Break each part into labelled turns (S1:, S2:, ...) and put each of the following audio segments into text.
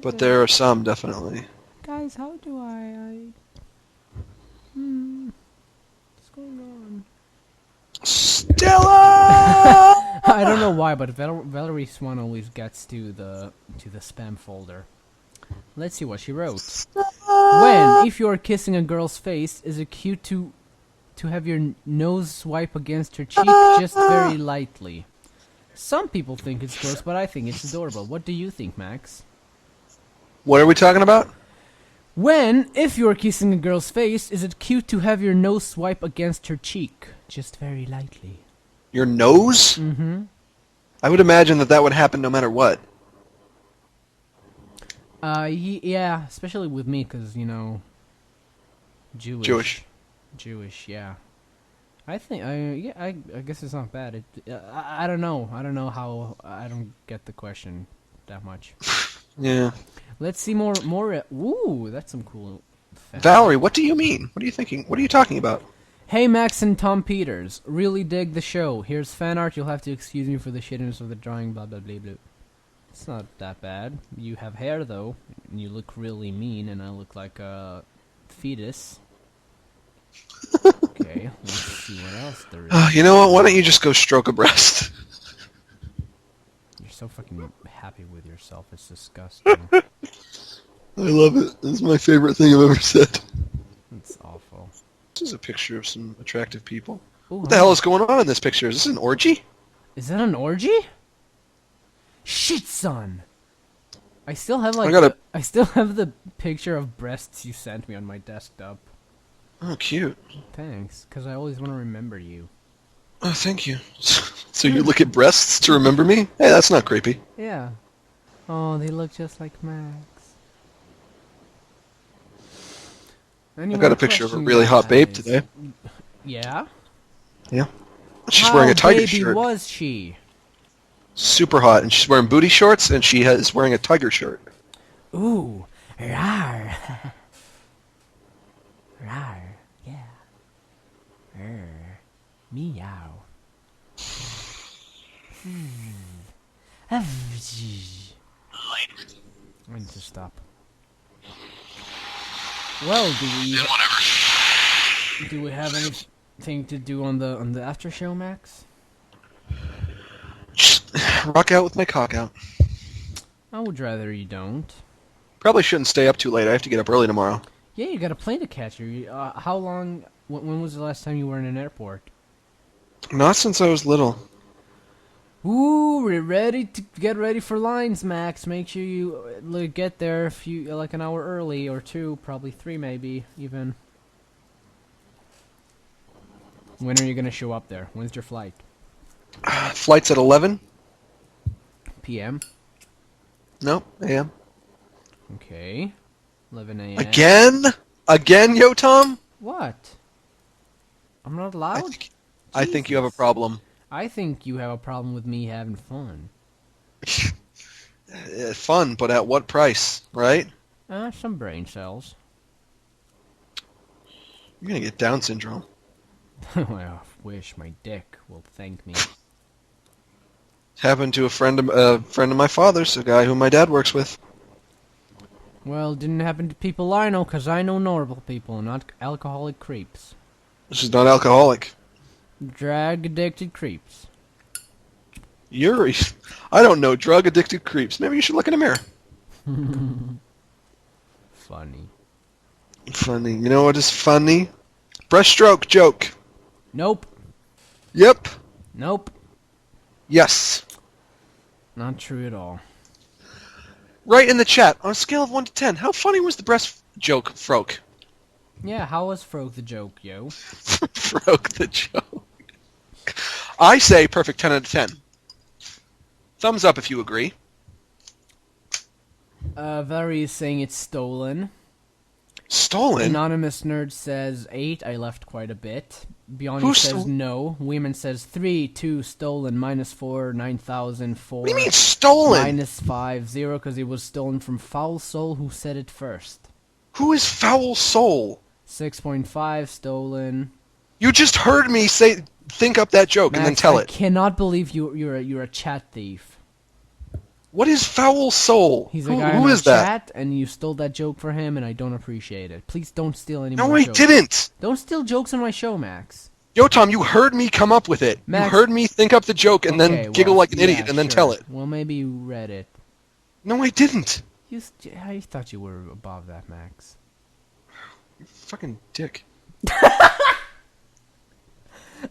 S1: but there are some, definitely.
S2: Guys, how do I... What's going on?
S1: Stella!
S2: I don't know why, but Valerie Swan always gets to the spam folder. Let's see what she wrote. When, if you're kissing a girl's face, is it cute to have your nose swipe against her cheek just very lightly? Some people think it's gross, but I think it's adorable. What do you think, Max?
S1: What are we talking about?
S2: When, if you're kissing a girl's face, is it cute to have your nose swipe against her cheek just very lightly?
S1: Your nose?
S2: Mm-hmm.
S1: I would imagine that would happen no matter what.
S2: Yeah, especially with me, because, Jewish, yeah. I think, I guess it's not bad. I don't know. I don't know how, I don't get the question that much.
S1: Yeah.
S2: Let's see more, ooh, that's some cool facts.
S1: Valerie, what do you mean? What are you thinking? What are you talking about?
S2: Hey, Max and Tom Peters, really dig the show. Here's fan art, you'll have to excuse me for the shittiness of the drawing, blah, blah, blah, blah. It's not that bad. You have hair, though, and you look really mean, and I look like a fetus. Okay, let's see what else there is.
S1: You know what? Why don't you just go stroke a breast?
S2: You're so fucking happy with yourself, it's disgusting.
S1: I love it. It's my favorite thing I've ever said.
S2: It's awful.
S1: This is a picture of some attractive people.
S2: Ooh,
S1: What the hell is going on in this picture? Is this an orgy?
S2: Is that an orgy? Shit, son! I still have I still have the picture of breasts you sent me on my desktop.
S1: Oh, cute.
S2: Thanks, because I always want to remember you.
S1: Oh, thank you. So you look at breasts to remember me? Hey, that's not creepy.
S2: Yeah. Oh, they look just like Max.
S1: I've got a picture of a really hot babe today.
S2: Yeah?
S1: Yeah. She's wearing a tiger shirt.
S2: How baby was she?
S1: Super hot, and she's wearing booty shorts, and she is wearing a tiger shirt.
S2: Ooh, rar. Rar, yeah. Meow. I need to stop. Well, do we have anything to do on the after show, Max?
S1: Just rock out with my cock out.
S2: I would rather you don't.
S1: Probably shouldn't stay up too late. I have to get up early tomorrow.
S2: Yeah, you got a plane to catch. How long? When was the last time you were in an airport?
S1: Not since I was little.
S2: Ooh, we're ready to get ready for lines, Max. Make sure you get there like an hour early or two, probably 3 maybe even. When are you gonna show up there? When's your flight?
S1: Flight's at 11?
S2: PM.
S1: No, AM.
S2: Okay. 11 a.m.
S1: Again? Again, yo, Tom?
S2: What? I'm not allowed?
S1: I think you have a problem.
S2: I think you have a problem with me having fun.
S1: Fun, but at what price, right?
S2: Some brain cells.
S1: You're gonna get Down syndrome.
S2: I wish my dick will thank me.
S1: Happened to a friend of my father's, a guy who my dad works with.
S2: Well, it didn't happen to people I know, because I know normal people, not alcoholic creeps.
S1: This is not alcoholic.
S2: Drug-addicted creeps.
S1: I don't know, drug-addicted creeps. Maybe you should look in a mirror.
S2: Funny.
S1: Funny. You know what is funny? Breaststroke joke.
S2: Nope.
S1: Yep.
S2: Nope.
S1: Yes.
S2: Not true at all.
S1: Right in the chat, on a scale of 1 to 10, how funny was the breast joke, Froke?
S2: Yeah, how was Froke the joke, yo?
S1: Froke the joke. I say perfect 10 out of 10. Thumbs up if you agree.
S2: Valerie is saying it's stolen.
S1: Stolen?
S2: Anonymous Nerd says 8. I left quite a bit. Beyond says no. Women says 3, 2, stolen, -4, 9,004.
S1: What do you mean stolen?
S2: -5, 0, because it was stolen from Foul Soul, who said it first.
S1: Who is Foul Soul?
S2: 6.5, stolen.
S1: You just heard me think up that joke
S2: Max,
S1: and then tell
S2: I
S1: it.
S2: cannot believe you're a chat thief.
S1: What is foul soul?
S2: He's a guy
S1: who
S2: in
S1: is
S2: our
S1: that?
S2: chat, and you stole that joke for him, and I don't appreciate it. Please don't steal any
S1: No,
S2: more
S1: I
S2: jokes.
S1: didn't.
S2: Don't steal jokes on my show, Max.
S1: Yo, Tom, you heard me come up with it.
S2: Max,
S1: you heard me think up the joke and then giggle like an idiot and then tell it.
S2: Well, maybe you read it.
S1: No, I didn't.
S2: I thought you were above that, Max.
S1: You fucking dick.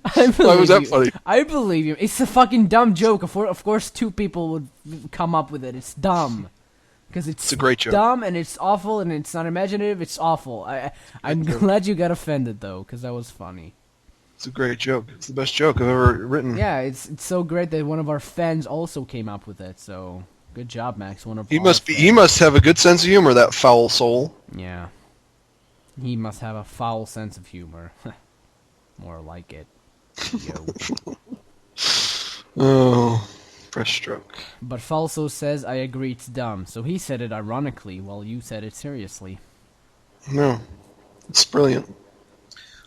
S2: I believe
S1: Why was that
S2: you.
S1: funny?
S2: I believe you. It's a fucking dumb joke. Of course, two people would come up with it. It's dumb. Because it's
S1: a great joke.
S2: Dumb, and it's awful, and it's not imaginative. It's awful. I'm glad you got offended, though, because that was funny.
S1: It's a great joke. It's the best joke I've ever written.
S2: Yeah, it's so great that one of our fans also came up with it, so good job, Max.
S1: He must have a good sense of humor, that foul soul.
S2: Yeah. He must have a foul sense of humor. More like it. Yo.
S1: Oh, fresh stroke.
S2: But Falso says, I agree it's dumb. So he said it ironically, while you said it seriously.
S1: No, it's brilliant.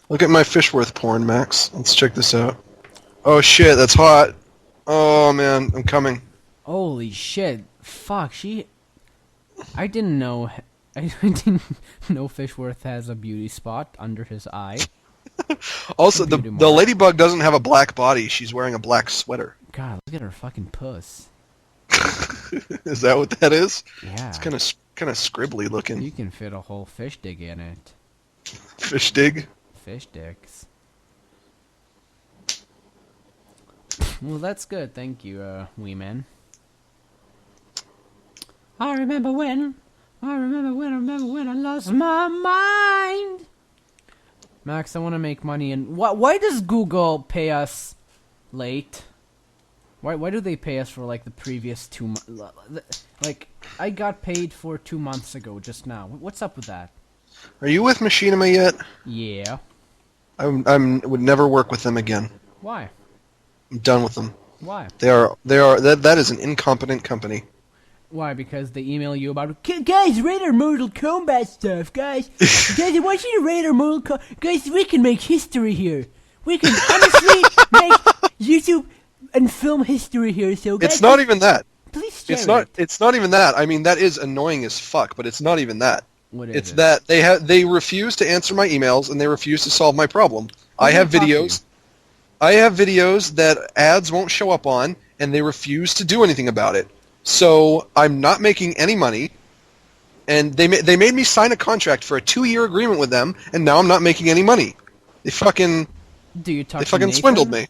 S1: Look at my Fishworth porn, Max. Let's check this out. Oh shit, that's hot. Oh man, I'm coming.
S2: Holy shit. Fuck, I didn't know... I didn't know Fishworth has a beauty spot under his eye.
S1: Also, the ladybug doesn't have a black body. She's wearing a black sweater.
S2: God, look at her fucking puss.
S1: Is that what that is?
S2: Yeah.
S1: It's kind of scribbly looking.
S2: You can fit a whole fish dig in it.
S1: Fish dig?
S2: Fish dicks. Well, that's good. Thank you, wee man. I remember when I lost my mind. Max, I want to make money, and why does Google pay us late? Why do they pay us for like the previous 2 months? Like I got paid for 2 months ago just now. What's up with that?
S1: Are you with Machinima yet?
S2: Yeah.
S1: I would never work with them again.
S2: Why?
S1: I'm done with them.
S2: Why?
S1: That is an incompetent company.
S2: Why? Because they email you about, guys, rate our Mortal Kombat stuff, guys. Guys, I want you to rate our Mortal Kombat. Guys, we can make history here. We can honestly make YouTube and film history here. So guys,
S1: it's not even that.
S2: Please share it.
S1: It's not even that. I mean, that is annoying as fuck, but it's not even that.
S2: What is
S1: it's
S2: it?
S1: that they refuse to answer my emails and they refuse to solve my problem. I have videos that ads won't show up on, and they refuse to do anything about it. So I'm not making any money, and they made me sign a contract for a 2-year agreement with them, and now I'm not making any money. They fucking swindled me.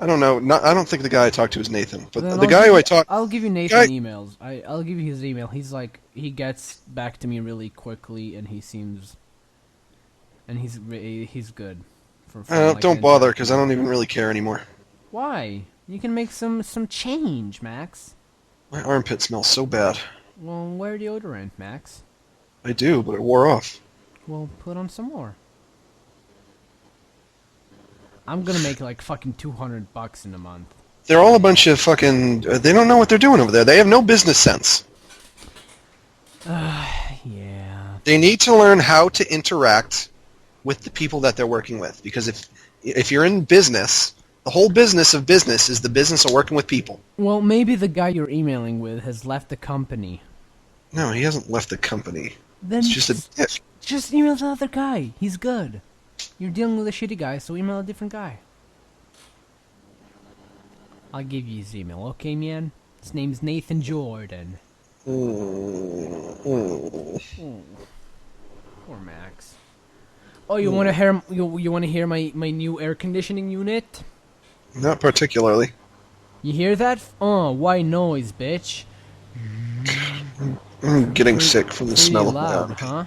S1: I don't know. I don't think the guy I talked to is Nathan, but the guy who I talked.
S2: I'll give you Nathan emails. I'll give you his email. He's like, he gets back to me really quickly, and he's good.
S1: Don't bother, because I don't even really care anymore.
S2: Why? You can make some change, Max.
S1: My armpit smells so bad.
S2: Well, wear deodorant, Max.
S1: I do, but it wore off.
S2: Well, put on some more. I'm gonna make like fucking $200 in a month.
S1: They're all a bunch of fucking... they don't know what they're doing over there. They have no business sense.
S2: Yeah.
S1: They need to learn how to interact with the people that they're working with. Because if you're in business... the whole business of business is the business of working with people.
S2: Well, maybe the guy you're emailing with has left the company.
S1: No, he hasn't left the company.
S2: Then
S1: it's just a dick.
S2: Just email the other guy. He's good. You're dealing with a shitty guy, so email a different guy. I'll give you his email, okay, man? His name's Nathan Jordan. Poor Max. Oh, you want to hear? You want to hear my new air conditioning unit?
S1: Not particularly.
S2: You hear that? Oh, white noise, bitch.
S1: I'm getting sick from the smell of my
S2: loud,
S1: armpit.
S2: huh?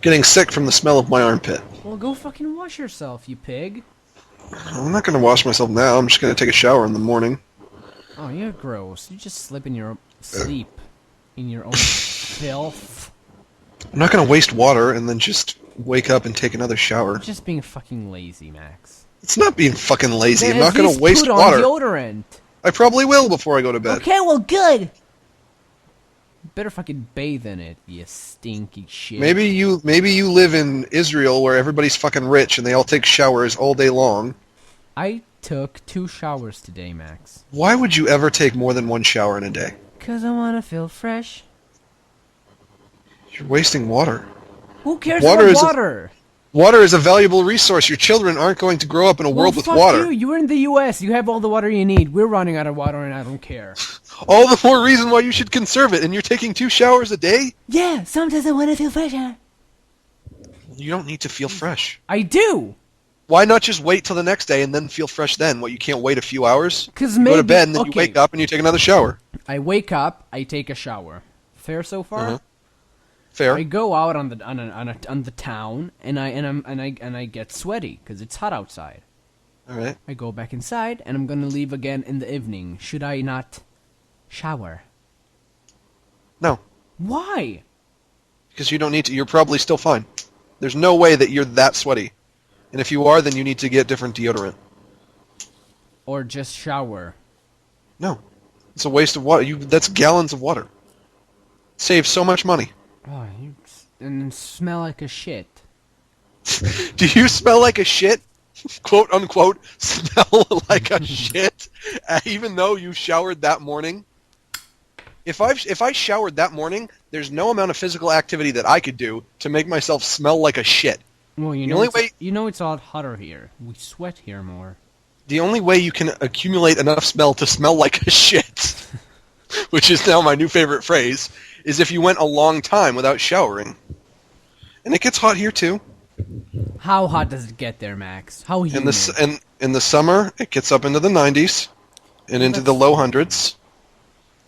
S1: Getting sick from the smell of my armpit.
S2: Well, go fucking wash yourself, you pig.
S1: I'm not going to wash myself now. I'm just going to take a shower in the morning.
S2: Oh, you're gross. You just sleep in your own filth.
S1: I'm not going to waste water and then just wake up and take another shower.
S2: You're just being fucking lazy, Max.
S1: It's not being fucking lazy.
S2: Then
S1: I'm not going to waste
S2: put on
S1: water.
S2: Deodorant.
S1: I probably will before I go to bed.
S2: Okay, well, good. Better fucking bathe in it, you stinky shit.
S1: Maybe you live in Israel where everybody's fucking rich and they all take showers all day long.
S2: I took 2 showers today, Max.
S1: Why would you ever take more than 1 shower in a day?
S2: 'Cause I wanna feel fresh.
S1: You're wasting water.
S2: Who cares
S1: Water
S2: about
S1: is a-
S2: water?
S1: Water is a valuable resource. Your children aren't going to grow up in a world with
S2: fuck
S1: water.
S2: you. You're in the U.S. You have all the water you need. We're running out of water, and I don't care.
S1: All the more reason why you should conserve it. And you're taking 2 showers a day?
S2: Yeah, sometimes I want to feel fresh.
S1: You don't need to feel fresh.
S2: I do.
S1: Why not just wait till the next day and then feel fresh then? What, you can't wait a few hours?
S2: 'Cause
S1: You go to
S2: maybe-
S1: bed and then you
S2: okay.
S1: wake up and you take another shower.
S2: I wake up. I take a shower. Fair so far.
S1: Uh-huh. Fair.
S2: I go out on the town and I get sweaty because it's hot outside.
S1: All right.
S2: I go back inside and I'm gonna leave again in the evening. Should I not shower?
S1: No,
S2: Why?
S1: because you don't need to. You're probably still fine. There's no way that you're that sweaty. And if you are, then you need to get different deodorant.
S2: Or just shower?
S1: No. It's a waste of water. That's gallons of water. Saves so much money.
S2: Oh, you and smell like a shit.
S1: Do you smell like a shit? Quote unquote, smell like a shit, even though you showered that morning? If I showered that morning, there's no amount of physical activity that I could do to make myself smell like a shit.
S2: Well,
S1: The only way-
S2: you know it's a lot hotter here. We sweat here more.
S1: The only way you can accumulate enough smell to smell like a shit, which is now my new favorite phrase, is if you went a long time without showering. And it gets hot here too.
S2: How hot does it get there, Max? How humid?
S1: In the summer, it gets up into the 90s and into the low hundreds.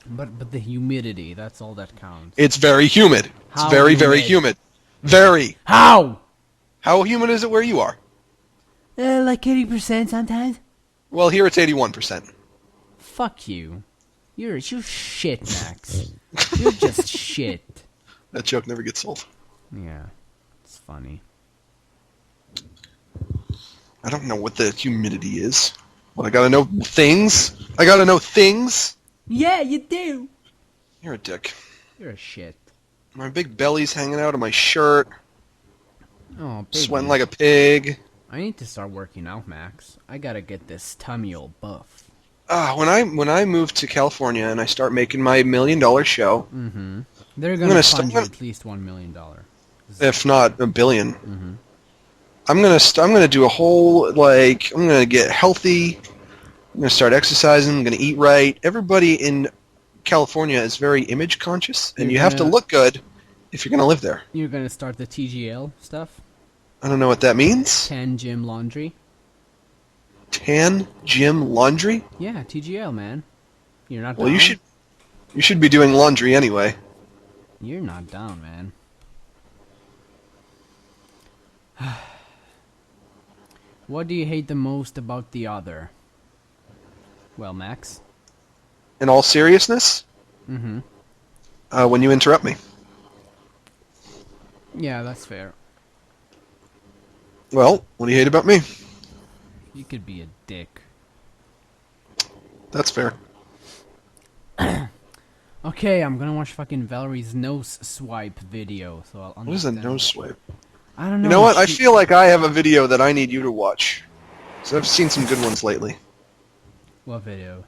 S2: But the humidity, that's all that counts.
S1: It's very humid. It's
S2: How
S1: very, very
S2: humid?
S1: humid. Very.
S2: How?
S1: How humid is it where you are?
S2: Like 80% sometimes.
S1: Well, here it's 81%.
S2: Fuck you. You're shit, Max. You're just shit.
S1: That joke never gets old.
S2: Yeah, it's funny.
S1: I don't know what the humidity is. What, I gotta know things? I gotta know things?
S2: Yeah, you do.
S1: You're a dick.
S2: You're a shit.
S1: My big belly's hanging out of my shirt.
S2: Oh, baby.
S1: Sweating like a pig.
S2: I need to start working out, Max. I gotta get this tummy all buff.
S1: When I move to California and I start making my $1 million show,
S2: Mm-hmm. They're
S1: gonna
S2: gonna
S1: st-
S2: fund
S1: I'm
S2: you
S1: gonna-
S2: at least $1 million.
S1: if not $1 billion,
S2: Mm-hmm.
S1: I'm gonna do a whole, like, I'm gonna get healthy. I'm gonna start exercising. I'm gonna eat right. Everybody in California is very image conscious, and you have to look good if you're gonna live there.
S2: You're gonna start the TGL stuff?
S1: I don't know what that means.
S2: Tan gym laundry?
S1: Tan gym laundry?
S2: Yeah, TGL, man. You're not
S1: Well,
S2: down?
S1: you should be doing laundry anyway.
S2: You're not down, man. What do you hate the most about the other? Well, Max?
S1: In all seriousness,
S2: Mm-hmm.
S1: when you interrupt me.
S2: Yeah, that's fair.
S1: Well, what do you hate about me?
S2: You could be a dick.
S1: That's fair.
S2: Okay, I'm gonna watch fucking Valerie's nose swipe video, so I'll understand.
S1: What is a nose swipe?
S2: I don't know.
S1: You know what? I
S2: she-
S1: feel like I have a video that I need you to watch. So I've seen some good ones lately.
S2: What video?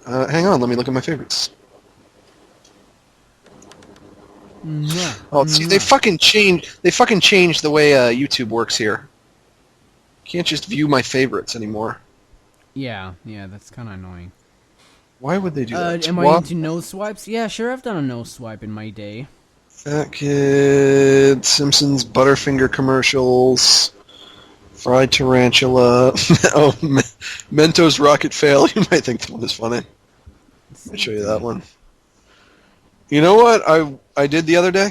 S1: Hang on, let me look at my favorites.
S2: Mwah,
S1: Oh, see, they fucking changed the way YouTube works here. Can't just view my favorites anymore.
S2: Yeah, that's kind of annoying.
S1: Why would they do that?
S2: Am I
S1: Twat,
S2: into nose swipes? Yeah, sure, I've done a nose swipe in my day.
S1: Fat Kid, Simpsons Butterfinger commercials, Fried Tarantula, Mentos Rocket Fail. You might think that one is funny. Let me show you that one. You know what I did the other day?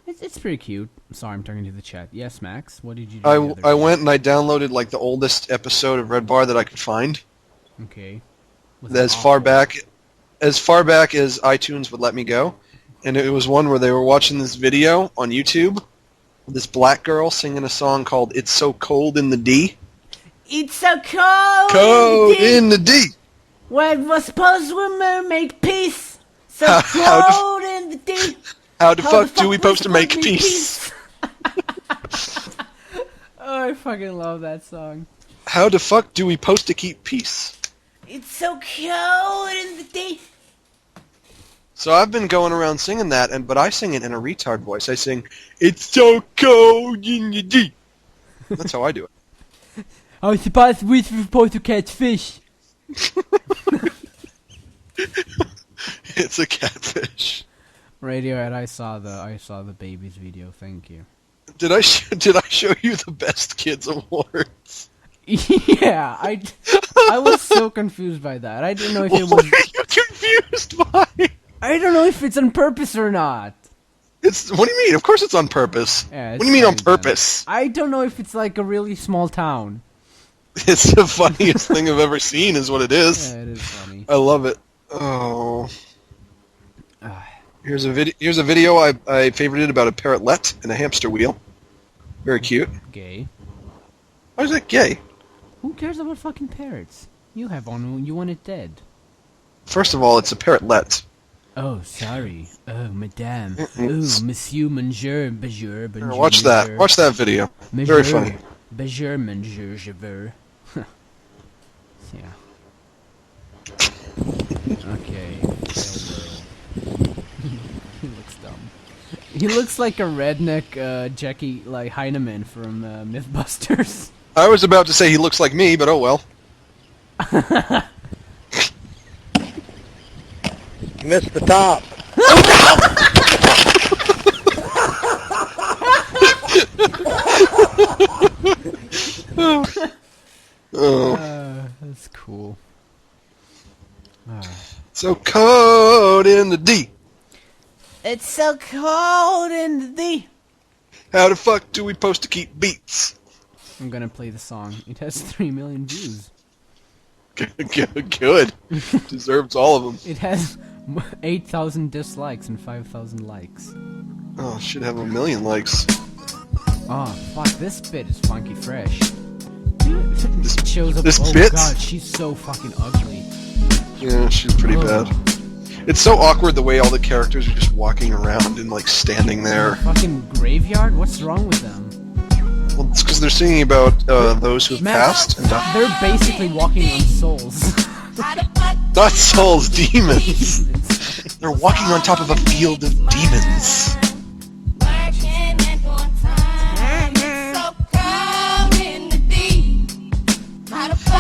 S2: It's pretty cute. Sorry, I'm talking to the chat. Yes, Max, what did you do the other
S1: I
S2: day?
S1: went and I downloaded like the oldest episode of Red Bar that I could find.
S2: Okay. Was it
S1: As
S2: awful?
S1: far back as iTunes would let me go, and it was one where they were watching this video on YouTube, this black girl singing a song called "It's So Cold in the D."
S2: It's so cold.
S1: Cold in the D.
S2: When we're supposed to make peace. So
S1: How the-
S2: cold in the deep.
S1: How the fuck do we supposed to make peace?
S2: Oh, I fucking love that song.
S1: How the fuck do we supposed to keep peace?
S2: It's so cold in the deep.
S1: So I've been going around singing that, but I sing it in a retard voice. I sing, "It's so cold in the deep." That's how I do it.
S2: we're supposed to catch fish.
S1: It's a catfish.
S2: Radiohead, I saw the babies video. Thank you.
S1: Did I show you the Best Kids Awards?
S2: Yeah, I was so confused by that. I didn't know if it was.
S1: What are you confused by?
S2: I don't know if it's on purpose or not.
S1: What do you mean? Of course it's on purpose.
S2: Yeah,
S1: What do you mean on purpose?
S2: I don't know if it's like a really small town.
S1: It's the funniest thing I've ever seen, is what it is.
S2: Yeah, it is funny.
S1: I love it. Oh. Here's a video I favorited about a parrotlet and a hamster wheel. Very cute.
S2: Gay.
S1: Why is that gay?
S2: Who cares about fucking parrots? You want it dead.
S1: First of all, it's a parrotlet.
S2: Oh, sorry. Oh, madame. Oh, monsieur, monsieur, bonjour, bonjour.
S1: Watch that. Watch that video. Very funny.
S2: Bonjour, monsieur, je veux. Yeah. Okay. He looks dumb. He looks like a redneck Jackie like Heineman from Mythbusters.
S1: I was about to say he looks like me, but oh well.
S3: You missed the top.
S2: That's cool.
S1: So cold in the D.
S2: It's so cold in the D.
S1: How the fuck do we supposed to keep beats?
S2: I'm gonna play the song. It has 3 million views.
S1: Good. Deserves all of them.
S2: It has 8,000 dislikes and 5,000 likes.
S1: Oh, it should have 1 million likes.
S2: Oh, fuck, this bit is funky fresh. It shows up.
S1: This
S2: Oh
S1: bit?
S2: god, she's so fucking ugly.
S1: Yeah, she's pretty bad. It's so awkward the way all the characters are just walking around and like standing there.
S2: Fucking graveyard? What's wrong with them?
S1: Well, it's because they're singing about those who've passed and died.
S2: They're basically walking on souls.
S1: Not souls, demons. They're walking on top of a field of demons.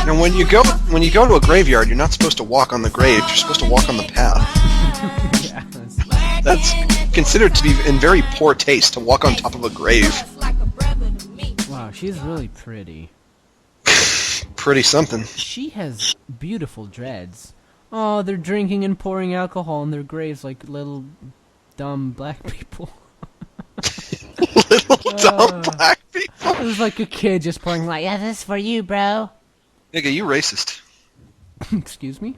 S1: And when you go to a graveyard, you're not supposed to walk on the grave. You're supposed to walk on the path.
S2: Yeah,
S1: That's considered to be in very poor taste to walk on top of a grave.
S2: wow, she's really pretty.
S1: Pretty something.
S2: She has beautiful dreads. Oh, they're drinking and pouring alcohol in their graves like little dumb black people.
S1: Little dumb black people.
S2: It was like a kid just pouring like, yeah, this is for you, bro.
S1: Nigga, you racist.
S2: Excuse me?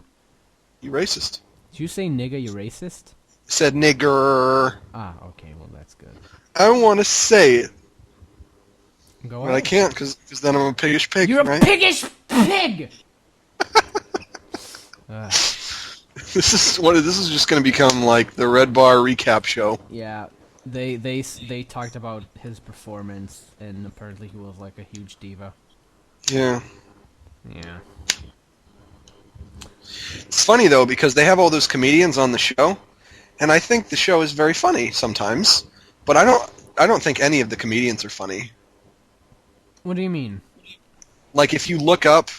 S1: You racist.
S2: Did you say nigga, you racist?
S1: Said nigger.
S2: Ah, okay, well that's good.
S1: I want to say it,
S2: Go
S1: but
S2: on.
S1: I can't because then I'm a piggish pig,
S2: You're
S1: right?
S2: a piggish pig!
S1: This is just going to become like the Red Bar recap show.
S2: Yeah, they talked about his performance, and apparently he was like a huge diva.
S1: Yeah.
S2: Yeah.
S1: It's funny though because they have all those comedians on the show, and I think the show is very funny sometimes, but I don't think any of the comedians are funny.
S2: What do you mean?
S1: Like if you look up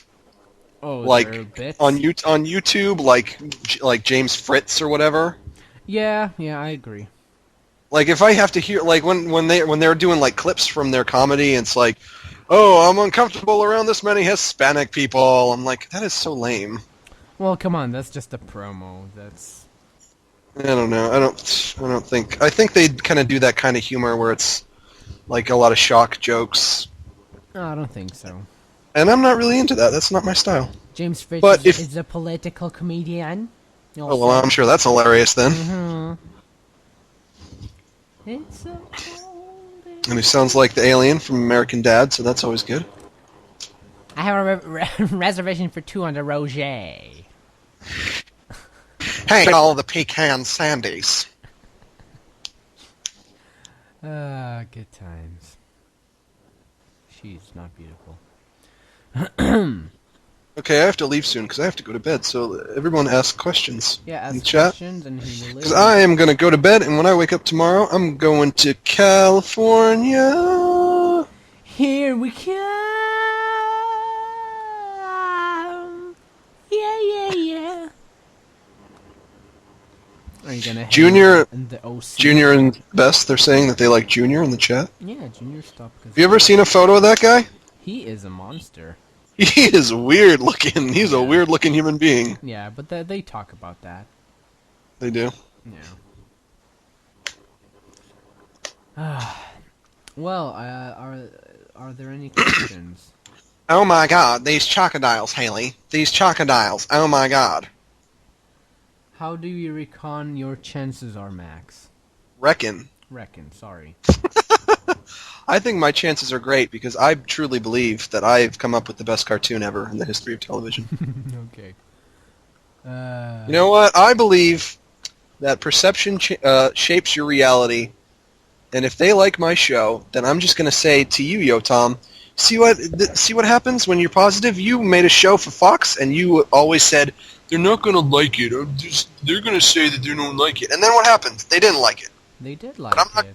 S2: Oh,
S1: like
S2: their bits?
S1: on YouTube like James Fritz or whatever.
S2: Yeah, I agree.
S1: Like if I have to hear like when they're doing like clips from their comedy, and it's like, oh, I'm uncomfortable around this many Hispanic people. I'm like, that is so lame.
S2: Well, come on, that's just a promo. That's.
S1: I don't know. I don't think. I think they kind of do that kind of humor where it's like a lot of shock jokes,
S2: No, I don't think so.
S1: and I'm not really into that. That's not my style.
S2: James Fitch
S1: But
S2: is a political comedian.
S1: Oh well, I'm sure that's hilarious then.
S2: Mm-hmm. It's so cold.
S1: And he sounds like the alien from American Dad, so that's always good.
S2: I have a reservation for 2 on the Roger.
S1: Hey, all the pecan sandies.
S2: Good times. She's not beautiful.
S1: Okay, I have to leave soon because I have to go to bed. So everyone ask questions
S2: Yeah,
S1: in
S2: ask
S1: chat.
S2: questions and he will
S1: Because
S2: listen.
S1: I am going to go to bed, and when I wake up tomorrow, I'm going to California.
S2: Here we come. Yeah. Are you gonna hang
S1: Junior,
S2: in the OC?
S1: Junior and Best, they're saying that they like Junior in the chat.
S2: Yeah, Junior stop.
S1: Have you ever seen a photo of that guy?
S2: He is a monster.
S1: He is weird looking. He's a
S2: Yeah.
S1: weird looking human being.
S2: Yeah, but they talk about that.
S1: They do.
S2: Yeah. Well, are there any questions?
S1: Oh my god, these crocodiles, Haley. These crocodiles. Oh my god.
S2: How do you reckon your chances are, Max?
S1: Reckon.
S2: Sorry.
S1: I think my chances are great because I truly believe that I've come up with the best cartoon ever in the history of television.
S2: Okay.
S1: You know what? I believe that perception shapes your reality, and if they like my show, then I'm just going to say to you, Yo Tom, see what happens when you're positive? You made a show for Fox, and you always said, they're not going to like it. They're going to say that they don't like it. And then what happened? They didn't like it.
S2: They did like
S1: I'm not-
S2: it.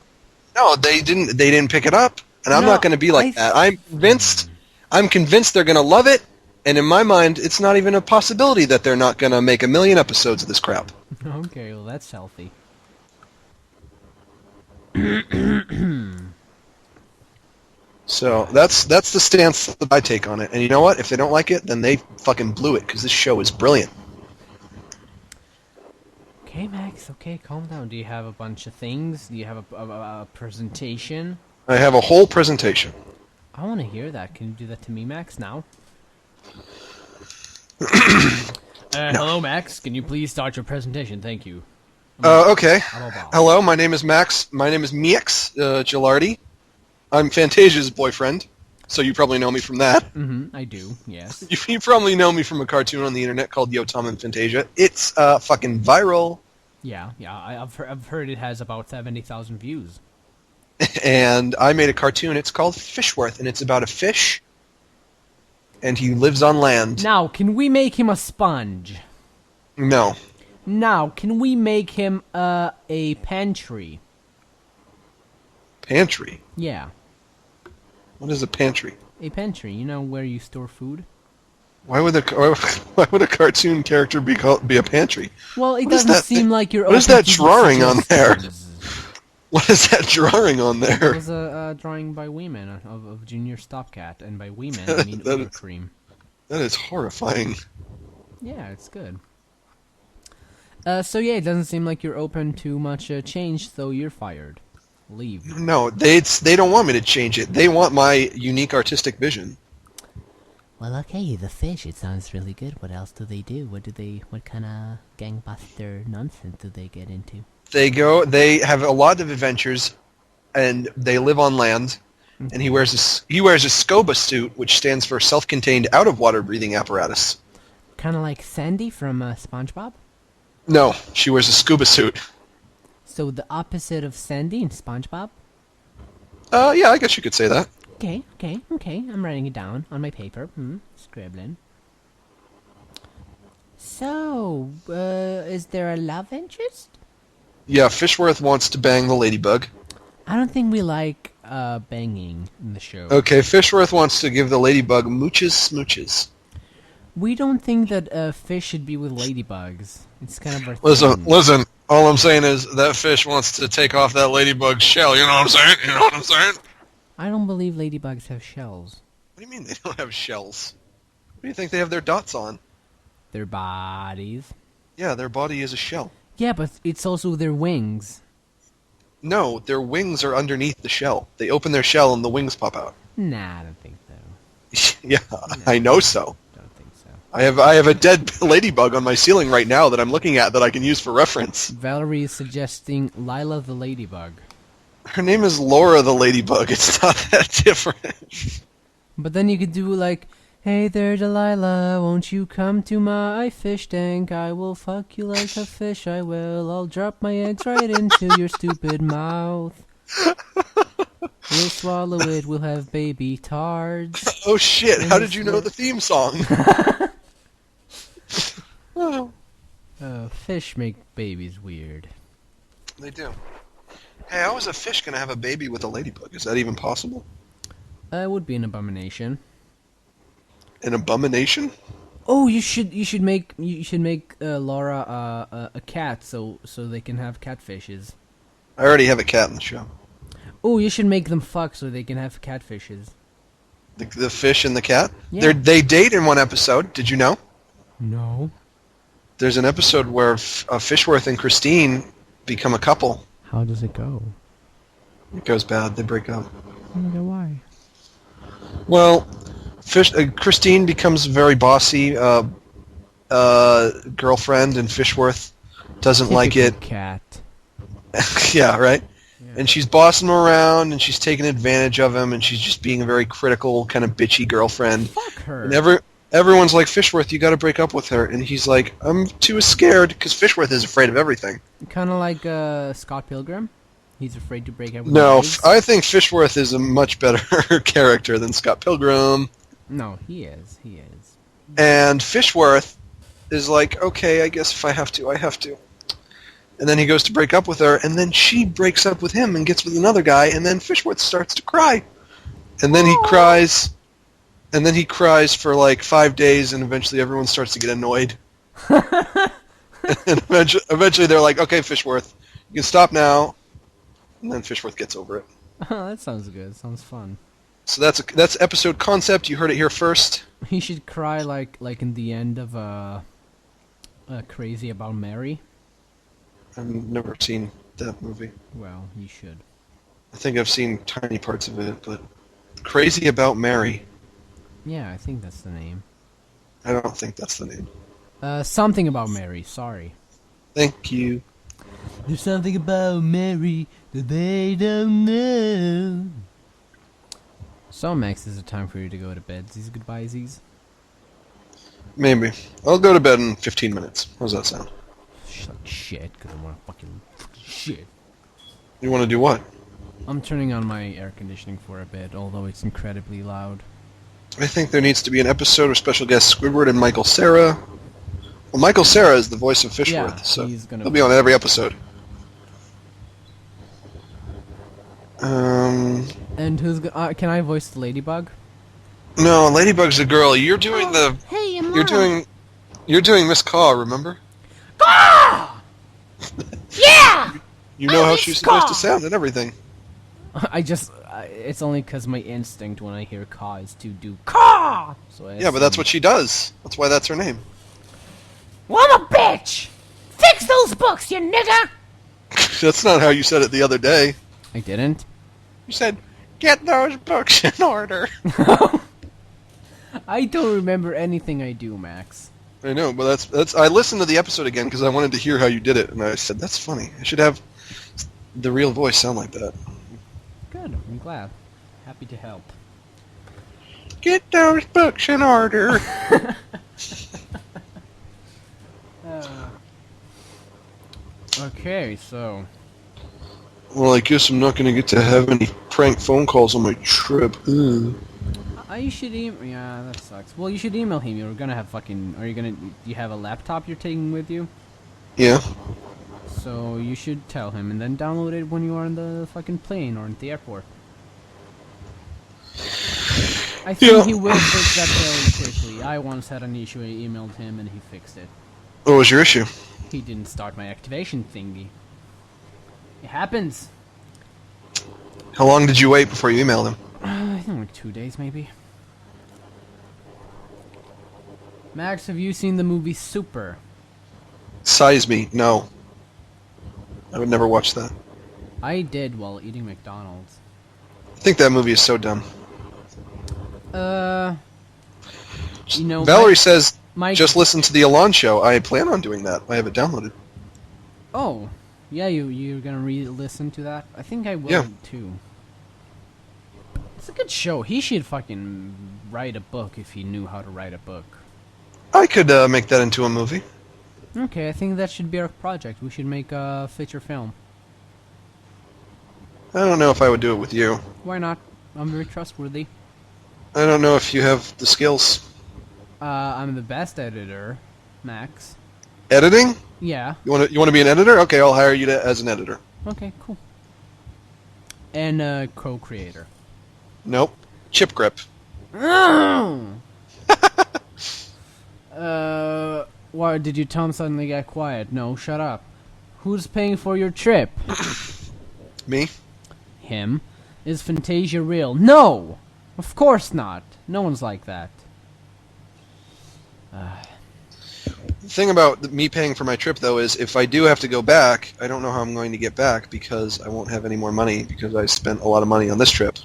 S1: No, they didn't pick it up, and I'm
S2: No,
S1: not going to be like that. I'm convinced they're going to love it, and in my mind, it's not even a possibility that they're not going to make 1 million episodes of this crap.
S2: Okay, well that's healthy.
S1: So that's the stance that I take on it. And you know what? If they don't like it, then they fucking blew it because this show is brilliant.
S2: Okay, Max. Okay, calm down. Do you have a bunch of things? Do you have a presentation?
S1: I have a whole presentation.
S2: I want to hear that. Can you do that to me, Max? Now. Hello, Max. Can you please start your presentation? Thank you.
S1: Okay.
S2: I'm a boss.
S1: Hello, my name is Max. My name is Mix Gilardi. I'm Fantasia's boyfriend, so you probably know me from that.
S2: I do. Yes.
S1: You probably know me from a cartoon on the internet called Yo Tom and Fantasia. It's fucking viral.
S2: Yeah. I've heard it has about 70,000 views.
S1: And I made a cartoon. It's called Fishworth, and it's about a fish, and he lives on land.
S2: Now, can we make him a sponge?
S1: No.
S2: Now, can we make him a pantry?
S1: Pantry?
S2: Yeah.
S1: What is a pantry?
S2: A pantry, you know where you store food?
S1: Why would a cartoon character be a pantry?
S2: Well, it
S1: What is
S2: doesn't
S1: that
S2: seem
S1: thing-
S2: like you're
S1: what is
S2: open
S1: that
S2: to
S1: drawing on there?
S2: suggestions.
S1: What is that drawing on
S2: It
S1: there?
S2: was a drawing by Weeman of Junior Stopcat, and by Weeman I mean
S1: That
S2: Uber
S1: is-
S2: Cream.
S1: That is horrifying.
S2: Yeah, it's good. So yeah, it doesn't seem like you're open to much change, so you're fired. Leave.
S1: No, they don't want me to change it. They want my unique artistic vision.
S4: Well, okay, the fish, it sounds really good. What else do? What kind of gangbuster nonsense do they get into?
S1: They have a lot of adventures, and they live on land. And he wears a scuba suit, which stands for self-contained out-of-water breathing apparatus.
S2: Kind of like Sandy from SpongeBob?
S1: No, she wears a scuba suit.
S2: So the opposite of Sandy in SpongeBob?
S1: Yeah, I guess you could say that.
S2: Okay. I'm writing it down on my paper. Scribbling. So, is there a love interest?
S1: Yeah, Fishworth wants to bang the ladybug.
S2: I don't think we like banging in the show.
S1: Okay, Fishworth wants to give the ladybug mooches smooches.
S2: We don't think that fish should be with ladybugs. It's kind of our thing.
S1: Listen. All I'm saying is that fish wants to take off that ladybug's shell. You know what I'm saying?
S2: I don't believe ladybugs have shells.
S1: What do you mean they don't have shells? What do you think they have their dots on?
S2: Their bodies.
S1: Yeah, their body is a shell.
S2: Yeah, but it's also their wings.
S1: No, their wings are underneath the shell. They open their shell and the wings pop out.
S2: Nah, I don't think so.
S1: Yeah, I know so.
S2: Don't think so.
S1: I have a dead ladybug on my ceiling right now that I'm looking at that I can use for reference.
S2: Valerie is suggesting Lila the ladybug.
S1: Her name is Laura the ladybug. It's not that different.
S2: But then you could do like, hey there Delilah, won't you come to my fish tank? I will fuck you like a fish, I will. I'll drop my eggs right into your stupid mouth. We'll swallow it, we'll have baby tards.
S1: Oh shit, how did you know the theme song? Oh,
S2: Fish make babies weird.
S1: they do. Hey, how is a fish gonna have a baby with a ladybug? Is that even possible?
S2: It would be an abomination.
S1: An abomination?
S2: Oh, you should make Laura a cat so they can have catfishes.
S1: I already have a cat in the show.
S2: Oh, you should make them fuck so they can have catfishes.
S1: The fish and the cat?
S2: Yeah.
S1: They date in one episode. Did you know?
S2: No.
S1: There's an episode where Fishworth and Christine become a couple.
S2: How does it go?
S1: It goes bad. They break up.
S2: I wonder why.
S1: Well, Christine becomes very bossy girlfriend, and Fishworth doesn't like it.
S2: Cat.
S1: Yeah, right?
S2: Yeah.
S1: And she's bossing him around, and she's taking advantage of him, and she's just being a very critical, kind of bitchy girlfriend.
S2: Fuck her.
S1: And everyone's like, Fishworth, you got to break up with her. And he's like, I'm too scared, because Fishworth is afraid of everything.
S2: Kind of like Scott Pilgrim. He's afraid to break up with
S1: No,
S2: wives.
S1: I think Fishworth is a much better character than Scott Pilgrim.
S2: No, he is. He is.
S1: And Fishworth is like, okay, I guess if I have to, I have to. And then he goes to break up with her, and then she breaks up with him and gets with another guy, and then Fishworth starts to cry. And then he cries, and then he cries for like 5 days, and eventually everyone starts to get annoyed. And eventually they're like, okay, Fishworth, you can stop now. And then Fishworth gets over it.
S2: Oh, that sounds good. Sounds fun.
S1: So that's episode concept. You heard it here first.
S2: He should cry like in the end of Crazy About Mary.
S1: I've never seen that movie.
S2: Well, you should.
S1: I think I've seen tiny parts of it, but Crazy About Mary.
S2: Yeah, I think that's the name.
S1: I don't think that's the name.
S2: Something about Mary. Sorry.
S1: Thank you.
S2: There's something about Mary that they don't know. So, Max, is it time for you to go to bed? These goodbyesies?
S1: Maybe. I'll go to bed in 15 minutes. How's that sound?
S2: Shit, because I want to fucking shit.
S1: You want to do what?
S2: I'm turning on my air conditioning for a bit, although it's incredibly loud.
S1: I think there needs to be an episode with special guests Squidward and Michael Cera. Well, Michael Cera is the voice of Fishworth,
S2: Yeah,
S1: so
S2: he's gonna
S1: he'll be on every episode.
S2: And who's can I voice the ladybug?
S1: No, Ladybug's a girl. You're doing
S4: Hey,
S1: You're doing Miss Caw, remember?
S4: Yeah!
S1: You know how she's supposed to sound and everything.
S2: It's only because my instinct when I hear caw is to do caw! So
S1: Yeah, but that's what she does. That's why that's her name.
S4: Well, I'm a bitch! Fix those books, you nigger!
S1: That's not how you said it the other day.
S2: I didn't?
S1: You said, get those books in order.
S2: I don't remember anything I do, Max.
S1: I know, but that's. I listened to the episode again because I wanted to hear how you did it, and I said, that's funny. I should have the real voice sound like that.
S2: Good, I'm glad. Happy to help.
S1: Get those books in order.
S2: Okay, so...
S1: Well, I guess I'm not going to get to have any prank phone calls on my trip. Ugh.
S2: You should email... Yeah, that sucks. Well, you should email him. You're gonna have fucking... Do you have a laptop you're taking with you?
S1: Yeah.
S2: So you should tell him and then download it when you are on the fucking plane or at the airport. I think he will fix that very quickly. I once had an issue, I emailed him and he fixed it.
S1: What was your issue?
S2: He didn't start my activation thingy. It happens.
S1: How long did you wait before you emailed him?
S2: I think like 2 days maybe. Max, have you seen the movie Super?
S1: Size me. No. I would never watch that.
S2: I did while eating McDonald's.
S1: I think that movie is so dumb.
S2: You know,
S1: Valerie says,
S2: my
S1: just listen to the Alon show. I plan on doing that. I have it downloaded.
S2: Oh, yeah, you're gonna re-listen to that? I think I will
S1: Yeah.
S2: too. It's a good show. He should fucking write a book if he knew how to write a book.
S1: I could make that into a movie.
S2: Okay, I think that should be our project. We should make a feature film.
S1: I don't know if I would do it with you.
S2: Why not? I'm very trustworthy.
S1: I don't know if you have the skills.
S2: I'm the best editor, Max.
S1: Editing?
S2: Yeah.
S1: You want to be an editor? Okay, I'll hire you as an editor.
S2: Okay, cool. And co-creator.
S1: Nope. Chip grip.
S2: Why did you Tom suddenly get quiet? No, shut up. Who's paying for your trip?
S1: Me?
S2: Him. Is Fantasia real? No! Of course not. No one's like that.
S1: The thing about me paying for my trip, though, is if I do have to go back, I don't know how I'm going to get back because I won't have any more money because I spent a lot of money on this trip.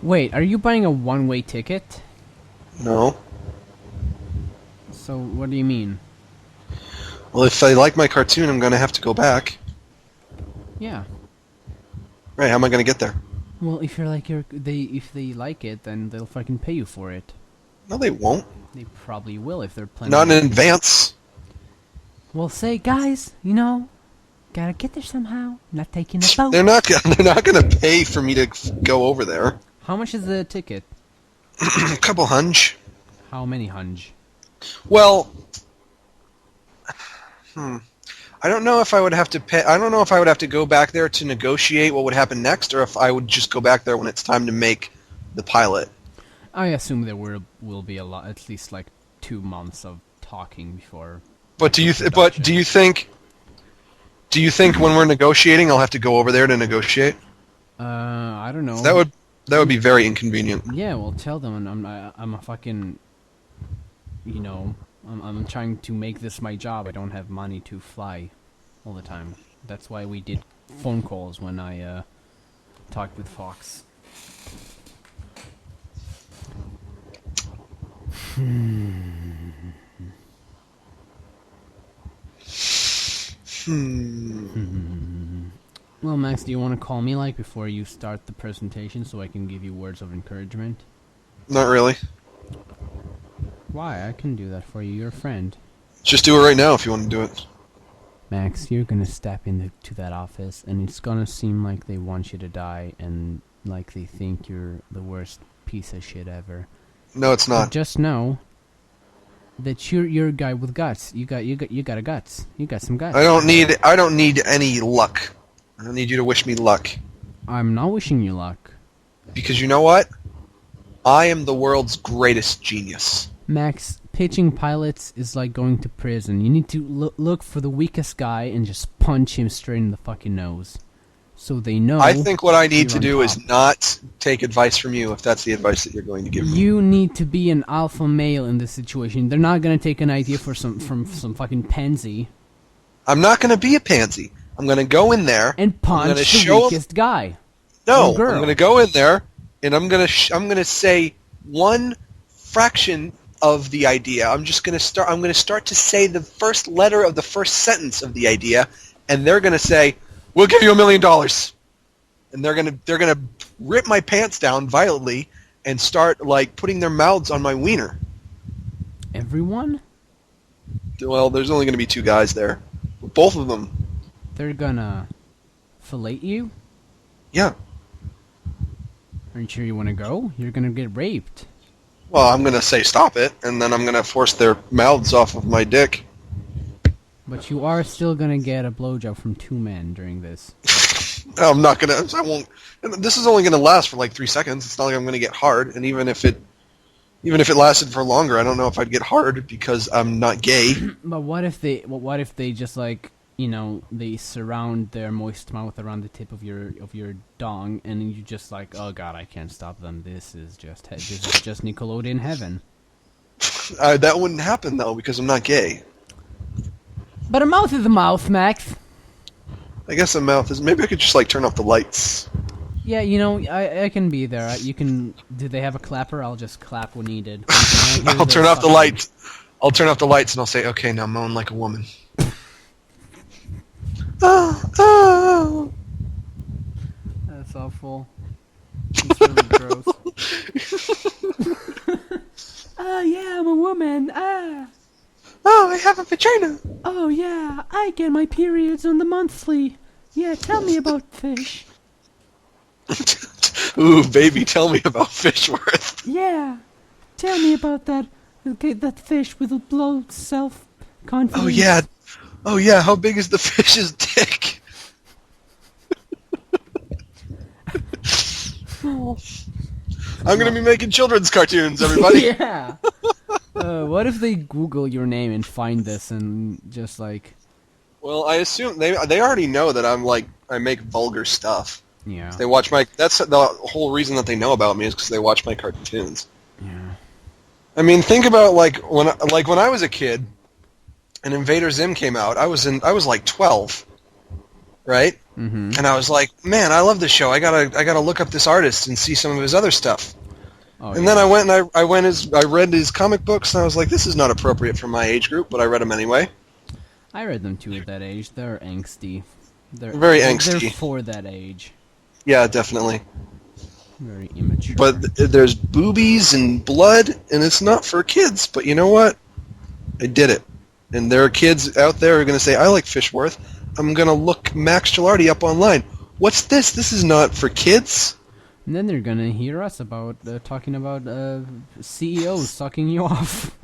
S2: Wait, are you buying a one-way ticket?
S1: No.
S2: So, what do you mean?
S1: Well, if I like my cartoon, I'm going to have to go back.
S2: Yeah.
S1: Right, how am I going to get there?
S2: Well, if they like it, then they'll fucking pay you for it.
S1: No, they won't.
S2: They probably will if they're planning.
S1: Not in advance.
S2: Well, say, guys, gotta get there somehow. Not taking a boat.
S1: They're not going to pay for me to go over there.
S2: How much is the ticket?
S1: A couple hunch.
S2: How many hunch?
S1: Well, I don't know if I would have to pay. I don't know if I would have to go back there to negotiate what would happen next, or if I would just go back there when it's time to make the pilot.
S2: I assume there will be at least like 2 months of talking before.
S1: But do you think when we're negotiating, I'll have to go over there to negotiate?
S2: I don't know.
S1: That would be very inconvenient.
S2: Yeah, well, tell them I'm a fucking, I'm trying to make this my job. I don't have money to fly all the time. That's why we did phone calls when I talked with Fox. Well, Max, do you want to call me before you start the presentation so I can give you words of encouragement?
S1: Not really.
S2: Why? I can do that for you. You're a friend.
S1: Just do it right now if you want to do it.
S2: Max, you're gonna step into that office, and it's gonna seem like they want you to die, and like they think you're the worst piece of shit ever.
S1: No, it's
S2: But
S1: not.
S2: just know that you're a guy with guts. You got a guts. You got some guts.
S1: I don't need any luck. I don't need you to wish me luck.
S2: I'm not wishing you luck.
S1: Because you know what? I am the world's greatest genius.
S2: Max, pitching pilots is like going to prison. You need to look for the weakest guy and just punch him straight in the fucking nose. So they know.
S1: I think what I need to
S2: you're
S1: do
S2: on
S1: is
S2: top.
S1: not take advice from you if that's the advice that you're going to give me.
S2: You need to be an alpha male in this situation. They're not gonna take an idea from some fucking pansy
S1: I'm not going to be a pansy. I'm going to go in there
S2: and punch the weakest guy.
S1: No,
S2: or girl.
S1: I'm going to go in there and I'm going to say one fraction of the idea. I'm going to start to say the first letter of the first sentence of the idea, and they're going to say, "We'll give you $1 million." And they're going to rip my pants down violently and start putting their mouths on my wiener.
S2: Everyone?
S1: Well, there's only going to be 2 guys there. Both of them.
S2: They're gonna fillet you?
S1: Yeah.
S2: Aren't you sure you want to go? You're gonna get raped.
S1: Well, I'm going to say stop it, and then I'm going to force their mouths off of my dick.
S2: But you are still gonna get a blowjob from 2 men during this.
S1: I'm not going to... I won't... This is only going to last for 3 seconds. It's not like I'm going to get hard, and even if it lasted for longer, I don't know if I'd get hard because I'm not gay.
S2: But what if they just they surround their moist mouth around the tip of your dong, and then you just oh god, I can't stop them. This is just Nickelodeon heaven.
S1: That wouldn't happen though because I'm not gay.
S2: But a mouth is a mouth, Max.
S1: I guess a mouth is. Maybe I could just turn off the lights.
S2: Yeah, I can be there. You can. Do they have a clapper? I'll just clap when needed.
S1: I'll turn off the lights. I'll turn off the lights and I'll say, "Okay, now moan like a woman." Oh.
S2: That's awful. It's really gross. Oh yeah, I'm a woman. Ah.
S1: Oh, I have a vagina.
S2: Oh yeah, I get my periods on the monthly. Yeah, tell me about fish.
S1: Ooh, baby, tell me about Fishworth.
S2: Yeah, tell me about that. Okay, that fish with a low self-confidence.
S1: Oh yeah, how big is the fish's dick? I'm gonna be making children's cartoons, everybody.
S2: Yeah. What if they Google your name and find this and just like...
S1: Well, I assume they already know that I make vulgar stuff.
S2: Yeah.
S1: They watch my. That's the whole reason that they know about me is because they watch my cartoons.
S2: Yeah.
S1: I mean, think about when I was a kid, and Invader Zim came out. I was like 12, right?
S2: Mm-hmm.
S1: And I was like, man, I love this show. I gotta look up this artist and see some of his other stuff.
S2: Oh,
S1: And then I went and I read his comic books, and I was like, this is not appropriate for my age group, but I read them anyway.
S2: I read them too at that age. They're angsty. They're
S1: Very angsty.
S2: They're for that age.
S1: Yeah, definitely.
S2: Very immature.
S1: But there's boobies and blood, and it's not for kids. But you know what? I did it. And there are kids out there who are going to say, I like Fishworth. I'm going to look Max Gilardi up online. What's this? This is not for kids.
S2: And then they're gonna hear us about talking about CEOs sucking you off.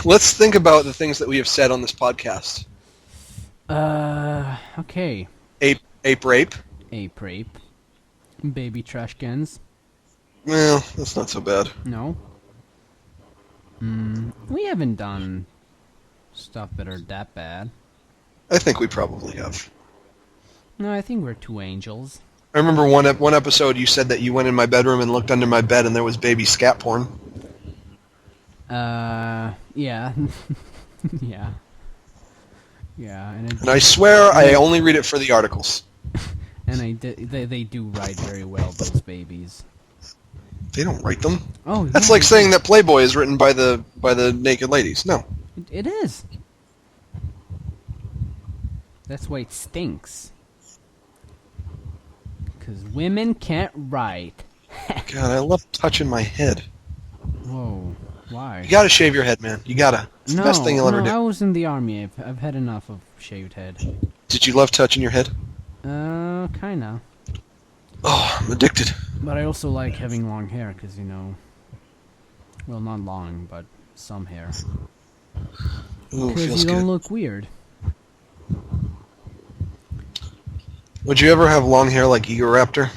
S1: Let's think about the things that we have said on this podcast.
S2: Okay.
S1: Ape rape.
S2: Ape rape. Baby trash cans.
S1: Well, that's not so bad.
S2: No. We haven't done stuff that are that bad.
S1: I think we probably have.
S2: No, I think we're two angels.
S1: I remember one episode you said that you went in my bedroom and looked under my bed and there was baby scat porn.
S2: Yeah. Yeah. Yeah,
S1: And I swear I only read it for the articles.
S2: and they do write very well, those babies.
S1: They don't write them.
S2: Oh,
S1: That's
S2: yeah,
S1: like saying that Playboy is written by the naked ladies. No.
S2: It is. That's why it stinks. Because women can't write.
S1: God, I love touching my head.
S2: Whoa, why?
S1: You gotta shave your head, man. You gotta. It's the best thing you'll ever do.
S2: I was in the army. I've had enough of shaved head.
S1: Did you love touching your head?
S2: Kinda.
S1: Oh, I'm addicted.
S2: But I also like having long hair, because, you know... Well, not long, but some hair.
S1: Ooh,
S2: Because
S1: feels
S2: you don't
S1: good.
S2: look weird.
S1: Would you ever have long hair like Egoraptor?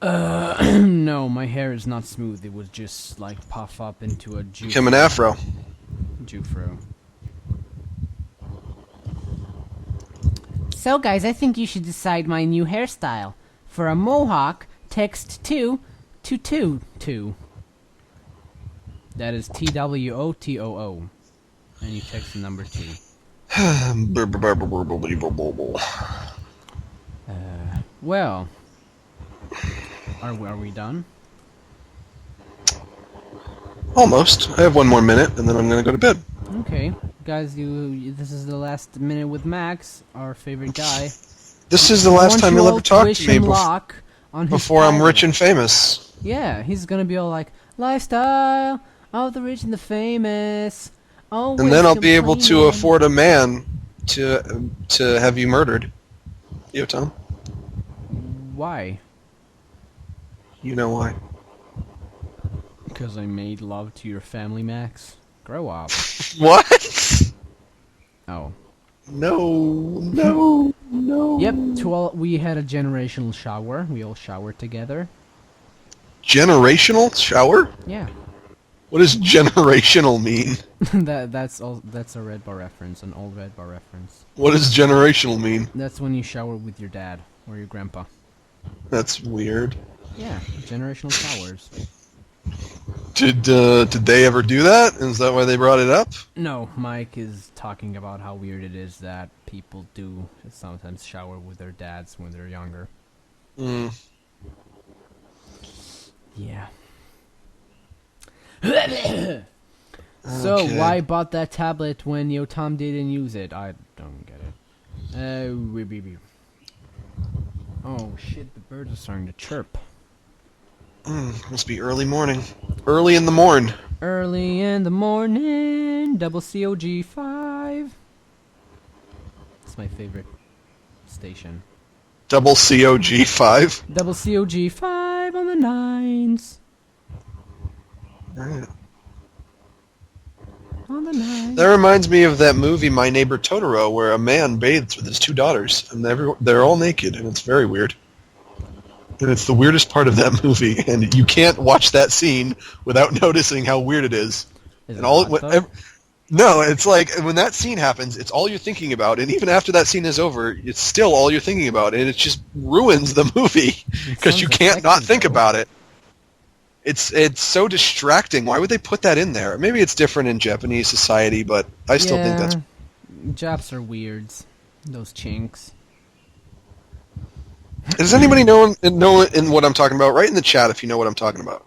S2: No, my hair is not smooth. It would just, like, puff up into a
S1: Become an afro.
S2: Jufro.
S4: So, guys, I think you should decide my new hairstyle. For a mohawk, text 222.
S2: That is TWOTOO. And you text the number 2. Well, are we done?
S1: Almost. I have one more minute, and then I'm gonna go to bed.
S2: Okay, guys, this is the last minute with Max, our favorite guy.
S1: This is the last time you'll ever talk to me
S2: lock on his
S1: before I'm
S2: pilot.
S1: rich and famous.
S2: Yeah, he's gonna be all like, lifestyle of the rich and the famous. Always
S1: And then I'll be able to
S2: complaining."
S1: afford a man to have you murdered. You, Tom?
S2: Why?
S1: You know why.
S2: Because I made love to your family, Max. Grow up.
S1: What?
S2: Oh.
S1: No.
S2: Yep, we had a generational shower. We all showered together.
S1: Generational shower?
S2: Yeah.
S1: What does generational mean?
S2: That's a Red Bar reference, an old Red Bar reference.
S1: What does generational mean?
S2: That's when you shower with your dad or your grandpa.
S1: That's weird.
S2: Yeah, generational showers.
S1: Did they ever do that? Is that why they brought it up?
S2: No, Mike is talking about how weird it is that people do sometimes shower with their dads when they're younger. Yeah. So,
S1: Okay.
S2: why bought that tablet when Yotam didn't use it? I don't get it. Oh shit, the birds are starting to chirp.
S1: Must be early morning. Early in the morn.
S2: Early in the morning, double COG5. It's my favorite station.
S1: Double COG5.
S2: Double COG 5 on the 9s.
S1: Right.
S2: On the 9s.
S1: That reminds me of that movie, My Neighbor Totoro, where a man bathes with his 2 daughters, and they're all naked, and it's very weird. And it's the weirdest part of that movie, and you can't watch that scene without noticing how weird it is.
S2: Is
S1: And
S2: it
S1: all
S2: hot, though?
S1: no, it's like when that scene happens, it's all you're thinking about, and even after that scene is over, it's still all you're thinking about, and it just ruins the movie because you
S2: sounds
S1: can't not
S2: effective,
S1: think
S2: though.
S1: about it. It's so distracting. Why would they put that in there? Maybe it's different in Japanese society, but I still think that's...
S2: Japs are weirds. Those chinks.
S1: Does anybody know in what I'm talking about? Write in the chat if you know what I'm talking about.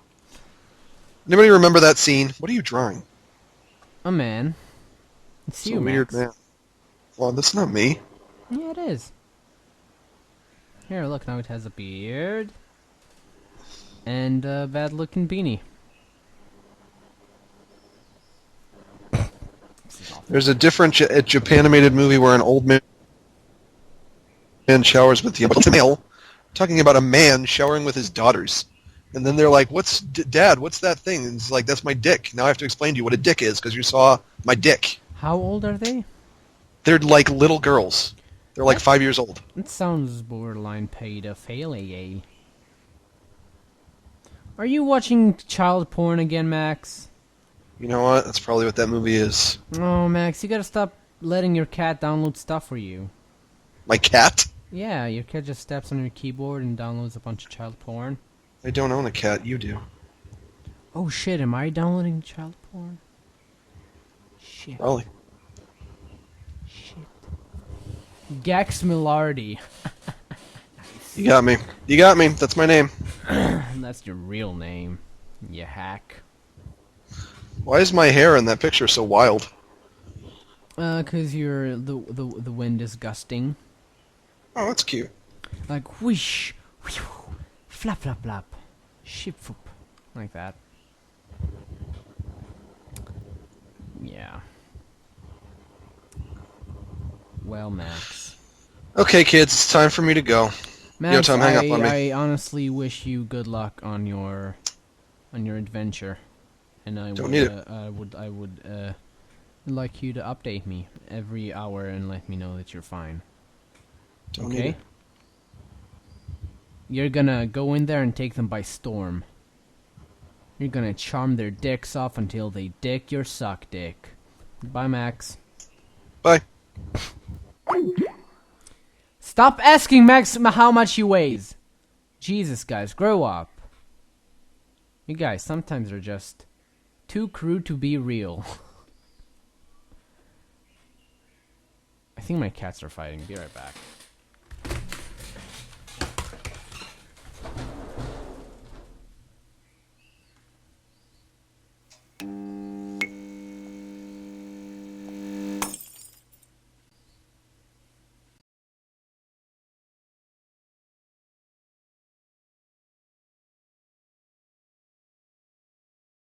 S1: Anybody remember that scene? What are you drawing?
S2: A man. It's
S1: It's
S2: you,
S1: a weird
S2: Max.
S1: man. Well, that's not me.
S2: Yeah, it is. Here, look, now it has a beard. And a bad-looking beanie.
S1: There's a different Japanimated movie where an old man showers with the male, talking about a man showering with his daughters. And then they're like, Dad, what's that thing? And it's like, that's my dick. Now I have to explain to you what a dick is because you saw my dick.
S2: How old are they?
S1: They're like little girls. They're like 5 years old.
S2: It sounds borderline pedophilia. Are you watching child porn again, Max?
S1: You know what? That's probably what that movie is.
S2: Oh, Max, you gotta stop letting your cat download stuff for you.
S1: My cat?
S2: Yeah, your cat just steps on your keyboard and downloads a bunch of child porn.
S1: I don't own a cat. You do.
S2: Oh shit, am I downloading child porn? Shit.
S1: Probably.
S2: Shit. Gax Millardy.
S1: You got me. You got me. That's my name.
S2: That's your real name, you hack.
S1: Why is my hair in that picture so wild?
S2: 'Cause you're the wind is gusting.
S1: Oh, that's cute.
S2: Like whoosh, whew, flap flap flap, ship foop, like that. Yeah. Well, Max.
S1: Okay, kids, it's time for me to go.
S2: Max,
S1: Tom, hang up on me.
S2: I honestly wish you good luck on your adventure, and I
S1: Don't
S2: would,
S1: need it.
S2: I would like you to update me every hour and let me know that you're fine.
S1: Don't need
S2: Okay?
S1: it.
S2: You're gonna go in there and take them by storm. You're gonna charm their dicks off until they dick your suck dick. Bye, Max.
S1: Bye.
S2: Stop asking Max how much he weighs. Jesus, guys, grow up. You guys sometimes are just too crude to be real. I think my cats are fighting. Be right back.